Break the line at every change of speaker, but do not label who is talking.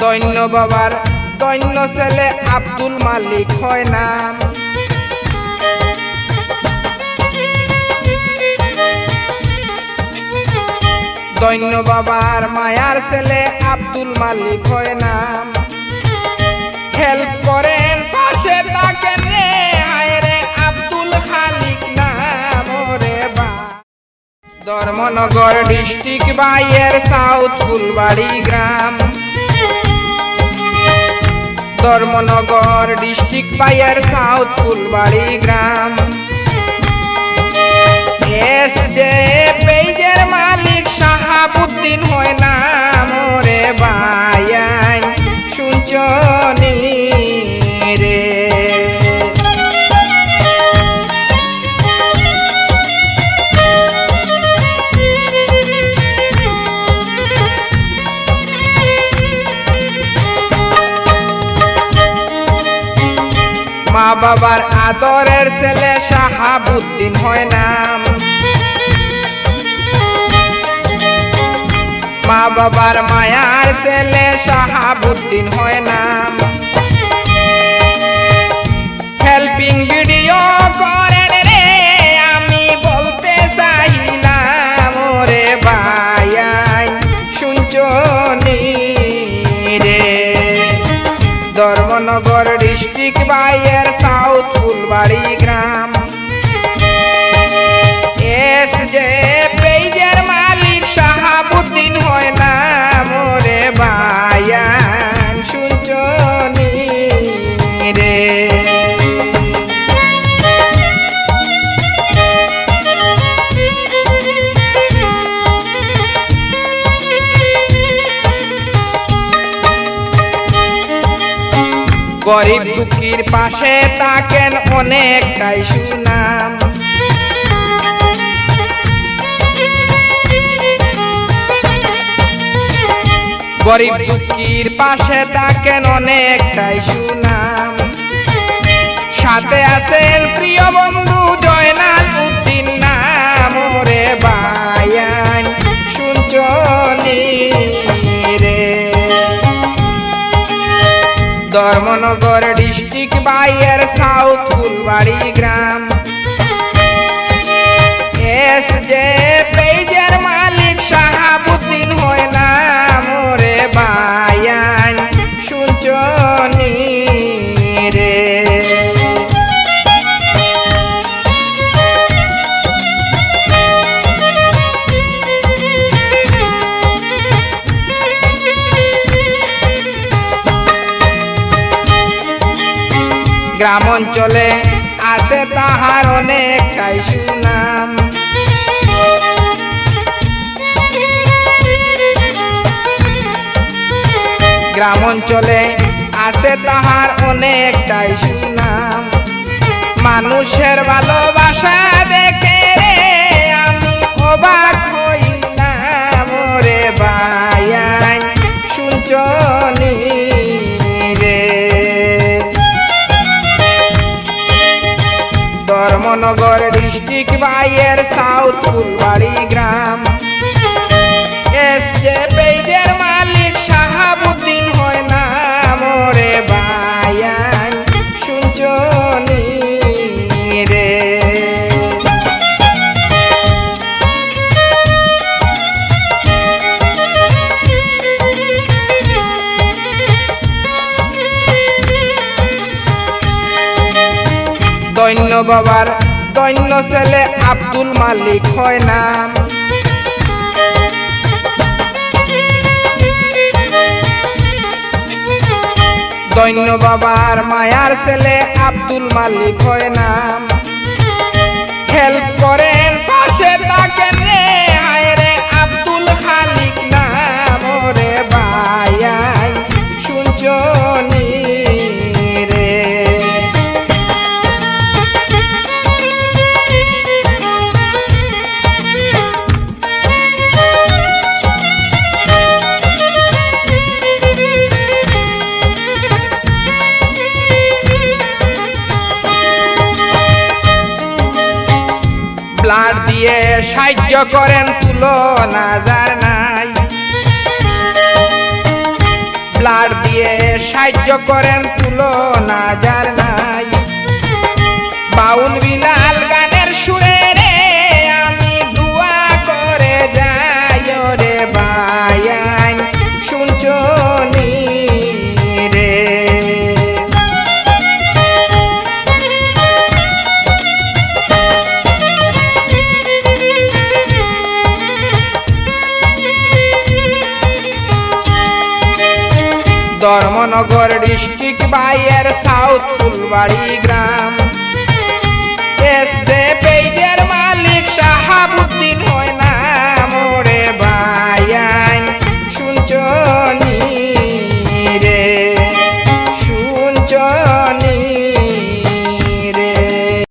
দৈন্য বাবার দৈন্য ছেলে আব্দুল মালিক হয় নাম। দৈন্য বাবার মায়ার ছেলে আব্দুল মালিক হয় নাম। হেল্প করেন পাশে থাকেন রে হায় রে আব্দুল খালিক নাম রে বা। ধর্মনগর ডিস্ট্রিক্ট বাইয়ের সাউথ ফুলবাড়ি গ্রাম। ধর্মনগর ডিস্ট্রিক্ট বাইয়ের সাউথ ফুলবাড়ি গ্রাম। এসজে পেজের মালিক শাহাবুদ্দিন হয় নাম রে ভাইয়াই শুনছনি রে। মা বাবার আদরের ছেলে শাহাবুদ্দিন হয় নাম। মা বাবার মায়ার ছেলে শাহাবুদ্দিন হয় নাম। হেল্পিং ভিডিও করেন রে আমি বলতে চাইলাম রে ভাইয়াই শুনছনি রে। ধর্মনগর ডিস্ট্রিক্ট বাইয়ের সাউথ ফুলবাড়ি গ্রাম। এসজে পেজের মালিক শাহাবুদ্দিন হয় নাম রে ভাইয়ান শুনছনি রে। গরিব দুঃখীর পাশে থাকেন অনেকটাই সুনাম। গরিব দুঃখীর পাশে থাকেন অনেকটাই সুনাম। সাথে আছেন প্রিয় বন্ধু জয়নাল উদ্দিন নাম রে ভাইয়ান শুনছনি রে। ধর্মনগর ডিস্ট্রিক্ট বাইয়ের সাউথ ফুলবাড়ি গ্রাম। এসজে পেজের মালিক শাহাবুদ্দিন হয় নাম রে ভাইয়ান শুনছনি রে। গ্রাম অঞ্চলে আছে তাহার অনেকটাই সুনাম। গ্রাম অঞ্চলে আছে তাহার অনেকটাই সুনাম। মানুষের ভালোবাসা দেখে রে আমি অবাক হইলাম রে ভাইয়াই শুনছনি রে। ধর্মনগর ডিস্ট্রিক্ট বাইয়ের সাউথ ফুলবাড়ি গ্রাম। এসজে পেজের মালিক শাহাবুদ্দিন হয় নাম রে ভাইয়ান শুনছনি রে। দৈন্য বাবার দৈন্য ছেলে আব্দুল মালিক হয় নাম। দৈন্য বাবার মায়ার ছেলে আব্দুল মালিক হয় নাম। হেল্প করেন পাশে থাকেন রে হায় রে আব্দুল খালিক নাম রে ভাইয়াই শুনছনি রে। ব্লাড দিয়ে সাহায্য করেন তুলনা যার নাই। লাড় দিয়ে সাহায্য করেন তুলনা যার নাই। বাউল বিলাল গানের সুরে রে আমি দুয়া করে যাই রে বায়ান শুনছনি রে। ধর্মনগর ডিস্ট্রিক্ট বাইয়ের সাউথ ফুলবাড়ি গ্রাম,